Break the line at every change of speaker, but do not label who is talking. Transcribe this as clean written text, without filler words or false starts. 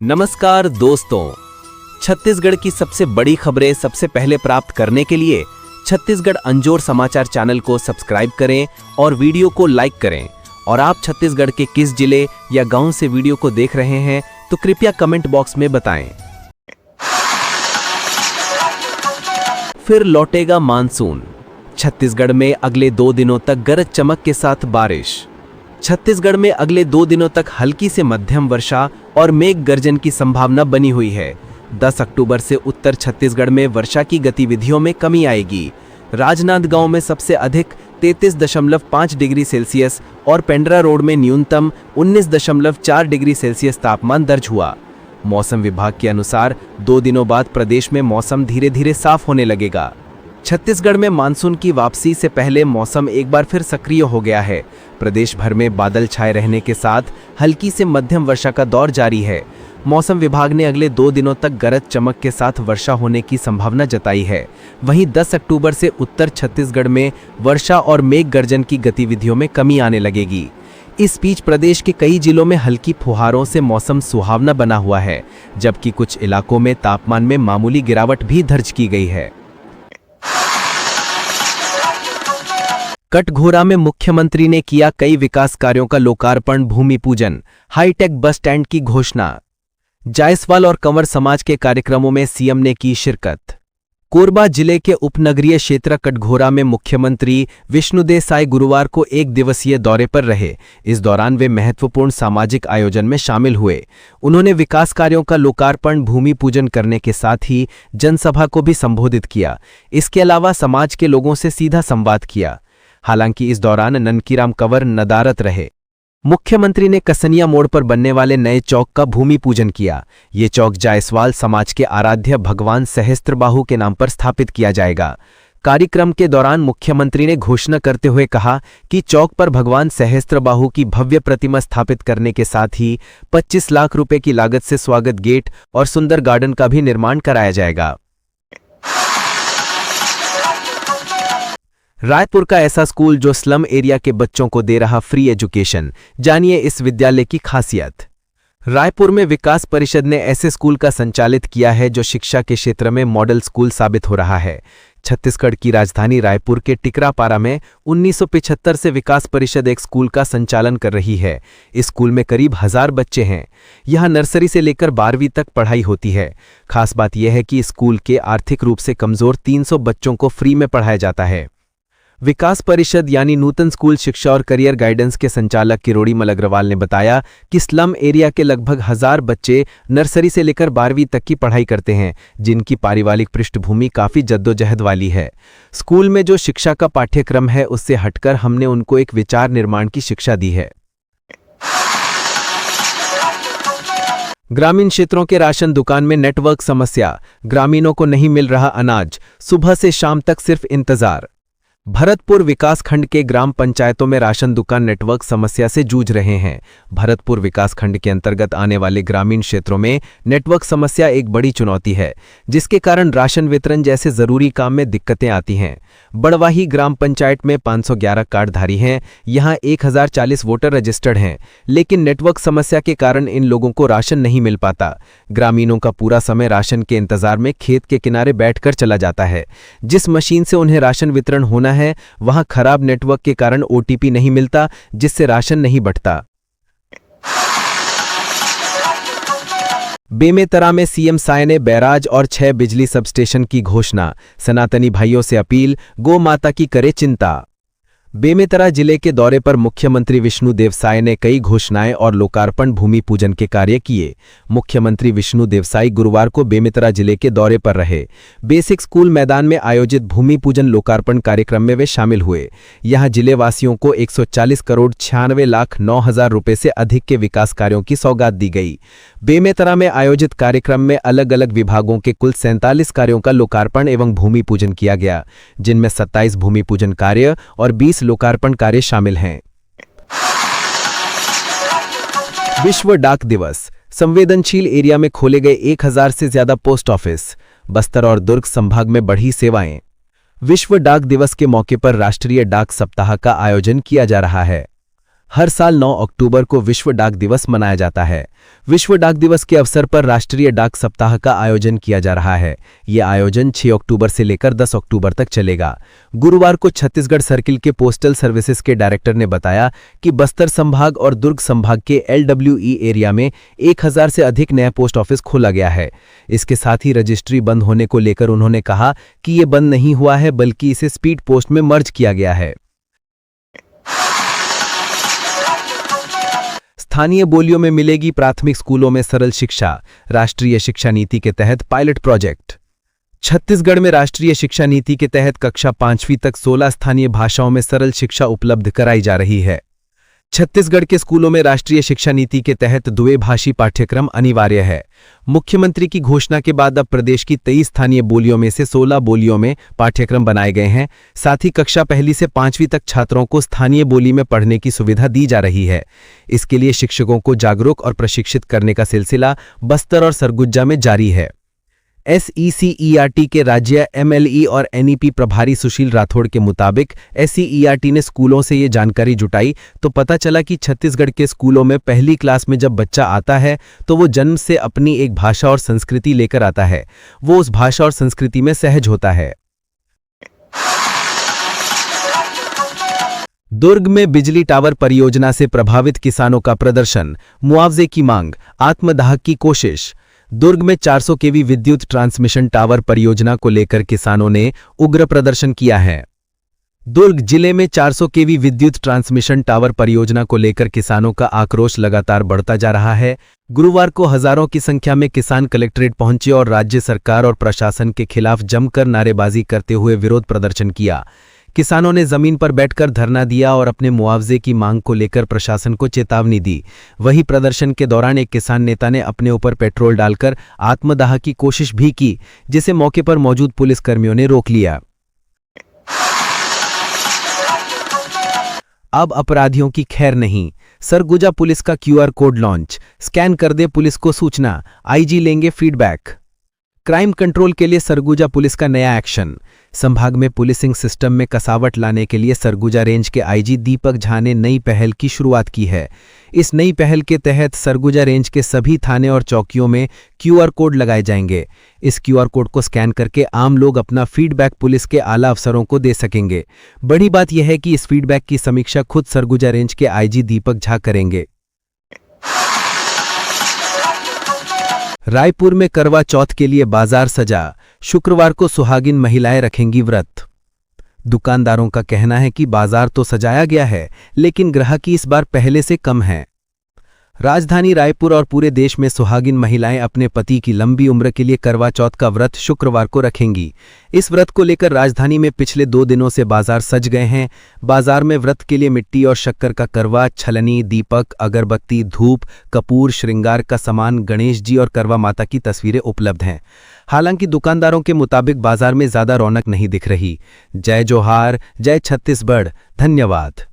नमस्कार दोस्तों, छत्तीसगढ़ की सबसे बड़ी खबरें सबसे पहले प्राप्त करने के लिए छत्तीसगढ़ अंजोर समाचार चैनल को सब्सक्राइब करें और वीडियो को लाइक करें। और आप छत्तीसगढ़ के किस जिले या गांव से वीडियो को देख रहे हैं तो कृपया कमेंट बॉक्स में बताएं। फिर लौटेगा मानसून। छत्तीसगढ़ में अगले 2 दिनों तक गरज चमक के साथ बारिश। छत्तीसगढ़ में अगले 2 दिनों तक हल्की से मध्यम वर्षा और मेघ गर्जन की संभावना बनी हुई है। 10 अक्टूबर से उत्तर छत्तीसगढ़ में वर्षा की गतिविधियों में कमी आएगी। राजनांदगांव में सबसे अधिक 33.5 डिग्री सेल्सियस और पेंड्रा रोड में न्यूनतम 19.4 डिग्री सेल्सियस तापमान दर्ज हुआ। मौसम विभाग के अनुसार 2 दिनों बाद प्रदेश में मौसम धीरे धीरे साफ होने लगेगा। छत्तीसगढ़ में मानसून की वापसी से पहले मौसम एक बार फिर सक्रिय हो गया है। प्रदेश भर में बादल छाए रहने के साथ हल्की से मध्यम वर्षा का दौर जारी है। मौसम विभाग ने अगले 2 दिनों तक गरज चमक के साथ वर्षा होने की संभावना जताई है। वहीं 10 अक्टूबर से उत्तर छत्तीसगढ़ में वर्षा और मेघ गर्जन की गतिविधियों में कमी आने लगेगी। इस बीच प्रदेश के कई जिलों में हल्की फुहारों से मौसम सुहावना बना हुआ है, जबकि कुछ इलाकों में तापमान में मामूली गिरावट भी दर्ज की गई है। कटघोरा में मुख्यमंत्री ने किया कई विकास कार्यों का लोकार्पण, भूमि पूजन। हाईटेक बस स्टैंड की घोषणा। जायसवाल और कंवर समाज के कार्यक्रमों में सीएम ने की शिरकत। कोरबा जिले के उपनगरीय क्षेत्र कटघोरा में मुख्यमंत्री विष्णुदेव साय गुरुवार को 1 दिवसीय दौरे पर रहे। इस दौरान वे महत्वपूर्ण सामाजिक आयोजन में शामिल हुए। उन्होंने विकास कार्यों का लोकार्पण, भूमि पूजन करने के साथ ही जनसभा को भी संबोधित किया। इसके अलावा समाज के लोगों से सीधा संवाद किया। हालांकि इस दौरान ननकीराम कंवर नदारत रहे। मुख्यमंत्री ने कसनिया मोड़ पर बनने वाले नए चौक का भूमि पूजन किया। ये चौक जायसवाल समाज के आराध्य भगवान सहस्त्रबाहु के नाम पर स्थापित किया जाएगा। कार्यक्रम के दौरान मुख्यमंत्री ने घोषणा करते हुए कहा कि चौक पर भगवान सहस्त्रबाहु की भव्य प्रतिमा स्थापित करने के साथ ही 25 लाख रुपए की लागत से स्वागत गेट और सुंदर गार्डन का भी निर्माण कराया जाएगा। रायपुर का ऐसा स्कूल जो स्लम एरिया के बच्चों को दे रहा फ्री एजुकेशन। जानिए इस विद्यालय की खासियत। रायपुर में विकास परिषद ने ऐसे स्कूल का संचालित किया है जो शिक्षा के क्षेत्र में मॉडल स्कूल साबित हो रहा है। छत्तीसगढ़ की राजधानी रायपुर के टिकरापारा में 1975 से विकास परिषद एक स्कूल का संचालन कर रही है। इस स्कूल में करीब 1000 बच्चे हैं। यहां नर्सरी से लेकर 12वीं तक पढ़ाई होती है। खास बात यह है कि स्कूल के आर्थिक रूप से कमजोर 300 बच्चों को फ्री में पढ़ाया जाता है। विकास परिषद यानी नूतन स्कूल शिक्षा और करियर गाइडेंस के संचालक किरोड़ीमल अग्रवाल ने बताया कि स्लम एरिया के लगभग 1000 बच्चे नर्सरी से लेकर 12वीं तक की पढ़ाई करते हैं, जिनकी पारिवारिक पृष्ठभूमि काफी जद्दोजहद वाली है। स्कूल में जो शिक्षा का पाठ्यक्रम है उससे हटकर हमने उनको एक विचार निर्माण की शिक्षा दी है। ग्रामीण क्षेत्रों के राशन दुकान में नेटवर्क समस्या। ग्रामीणों को नहीं मिल रहा अनाज। सुबह से शाम तक सिर्फ इंतजार। भरतपुर विकासखंड के ग्राम पंचायतों में राशन दुकान नेटवर्क समस्या से जूझ रहे हैं। भरतपुर विकासखंड के अंतर्गत आने वाले ग्रामीण क्षेत्रों में नेटवर्क समस्या एक बड़ी चुनौती है, जिसके कारण राशन वितरण जैसे जरूरी काम में दिक्कतें आती हैं। बड़वाही ग्राम पंचायत में 511 कार्डधारी हैं। यहां 1040 वोटर रजिस्टर्ड हैं, लेकिन नेटवर्क समस्या के कारण इन लोगों को राशन नहीं मिल पाता। ग्रामीणों का पूरा समय राशन के इंतजार में खेत के किनारे बैठकर चला जाता है। जिस मशीन से उन्हें राशन वितरण होना है वहां खराब नेटवर्क के कारण ओटीपी नहीं मिलता, जिससे राशन नहीं बंटता। बेमेतरा में सीएम साय ने बैराज और 6 बिजली सबस्टेशन की घोषणा। सनातनी भाइयों से अपील, गौ माता की करे चिंता। बेमेतरा जिले के दौरे पर मुख्यमंत्री विष्णुदेव साय ने कई घोषणाएं और लोकार्पण, भूमि पूजन के कार्य किए। मुख्यमंत्री विष्णुदेव साय गुरुवार को बेमेतरा जिले के दौरे पर रहे। बेसिक स्कूल मैदान में आयोजित भूमि पूजन लोकार्पण कार्यक्रम में वे शामिल हुए। यहां जिलेवासियों को 140 करोड़ 96 लाख 9 हजार रुपए से अधिक के विकास कार्यों की सौगात दी गई। बेमेतरा में आयोजित कार्यक्रम में अलग अलग विभागों के कुल 47 कार्यों का लोकार्पण एवं भूमि पूजन किया गया, जिनमें 27 भूमि पूजन कार्य और 20 लोकार्पण कार्य शामिल हैं। विश्व डाक दिवस। संवेदनशील एरिया में खोले गए 1000 से ज्यादा पोस्ट ऑफिस। बस्तर और दुर्ग संभाग में बढ़ी सेवाएं। विश्व डाक दिवस के मौके पर राष्ट्रीय डाक सप्ताह का आयोजन किया जा रहा है। हर साल 9 अक्टूबर को विश्व डाक दिवस मनाया जाता है। विश्व डाक दिवस के अवसर पर राष्ट्रीय डाक सप्ताह का आयोजन किया जा रहा है। यह आयोजन 6 अक्टूबर से लेकर 10 अक्टूबर तक चलेगा। गुरुवार को छत्तीसगढ़ सर्किल के पोस्टल सर्विसेज के डायरेक्टर ने बताया कि बस्तर संभाग और दुर्ग संभाग के LWE एरिया में 1000 से अधिक नया पोस्ट ऑफिस खोला गया है। इसके साथ ही रजिस्ट्री बंद होने को लेकर उन्होंने कहा कि ये बंद नहीं हुआ है, बल्कि इसे स्पीड पोस्ट में मर्ज किया गया है। स्थानीय बोलियों में मिलेगी प्राथमिक स्कूलों में सरल शिक्षा, राष्ट्रीय शिक्षा नीति के तहत पायलट प्रोजेक्ट। छत्तीसगढ़ में राष्ट्रीय शिक्षा नीति के तहत कक्षा 5वीं तक 16 स्थानीय भाषाओं में सरल शिक्षा उपलब्ध कराई जा रही है। छत्तीसगढ़ के स्कूलों में राष्ट्रीय शिक्षा नीति के तहत द्विभाषी पाठ्यक्रम अनिवार्य है। मुख्यमंत्री की घोषणा के बाद अब प्रदेश की 23 स्थानीय बोलियों में से 16 बोलियों में पाठ्यक्रम बनाए गए हैं। साथ ही कक्षा 1 से 5वीं तक छात्रों को स्थानीय बोली में पढ़ने की सुविधा दी जा रही है। इसके लिए शिक्षकों को जागरूक और प्रशिक्षित करने का सिलसिला बस्तर और सरगुजा में जारी है। SECERT के राज्य MLE और NEP प्रभारी सुशील राठौड़ के मुताबिक SECERT ने स्कूलों से ये जानकारी जुटाई तो पता चला कि छत्तीसगढ़ के स्कूलों में पहली क्लास में जब बच्चा आता है तो वो जन्म से अपनी एक भाषा और संस्कृति लेकर आता है। वो उस भाषा और संस्कृति में सहज होता है। दुर्ग में बिजली टावर परियोजना से प्रभावित किसानों का प्रदर्शन, मुआवजे की मांग, आत्मदाह की कोशिश। दुर्ग में 400 केवी विद्युत ट्रांसमिशन टावर परियोजना को लेकर किसानों ने उग्र प्रदर्शन किया है। दुर्ग जिले में 400 केवी विद्युत ट्रांसमिशन टावर परियोजना को लेकर किसानों का आक्रोश लगातार बढ़ता जा रहा है। गुरुवार को हजारों की संख्या में किसान कलेक्ट्रेट पहुंचे और राज्य सरकार और प्रशासन के खिलाफ जमकर नारेबाजी करते हुए विरोध प्रदर्शन किया। किसानों ने जमीन पर बैठकर धरना दिया और अपने मुआवजे की मांग को लेकर प्रशासन को चेतावनी दी। वहीं प्रदर्शन के दौरान एक किसान नेता ने अपने ऊपर पेट्रोल डालकर आत्मदाह की कोशिश भी की, जिसे मौके पर मौजूद पुलिसकर्मियों ने रोक लिया। अब अपराधियों की खैर नहीं, सरगुजा पुलिस का QR कोड लॉन्च, स्कैन कर दे पुलिस को सूचना, IG लेंगे फीडबैक। क्राइम कंट्रोल के लिए सरगुजा पुलिस का नया एक्शन। संभाग में पुलिसिंग सिस्टम में कसावट लाने के लिए सरगुजा रेंज के IG दीपक झा ने नई पहल की शुरुआत की है। इस नई पहल के तहत सरगुजा रेंज के सभी थाने और चौकियों में QR कोड लगाए जाएंगे। इस QR कोड को स्कैन करके आम लोग अपना फीडबैक पुलिस के आला अफसरों को दे सकेंगे। बड़ी बात यह है कि इस फीडबैक की समीक्षा खुद सरगुजा रेंज के IG दीपक झा करेंगे। रायपुर में करवा चौथ के लिए बाजार सजा, शुक्रवार को सुहागिन महिलाएं रखेंगी व्रत। दुकानदारों का कहना है कि बाजार तो सजाया गया है, लेकिन ग्राहकी इस बार पहले से कम है। राजधानी रायपुर और पूरे देश में सुहागिन महिलाएं अपने पति की लंबी उम्र के लिए करवा चौथ का व्रत शुक्रवार को रखेंगी। इस व्रत को लेकर राजधानी में पिछले 2 दिनों से बाजार सज गए हैं। बाजार में व्रत के लिए मिट्टी और शक्कर का करवा, छलनी, दीपक, अगरबत्ती, धूप, कपूर, श्रृंगार का सामान, गणेश जी और करवा माता की तस्वीरें उपलब्ध हैं। हालांकि दुकानदारों के मुताबिक बाजार में ज्यादा रौनक नहीं दिख रही। जय जोहार, जय छत्तीसगढ़, धन्यवाद।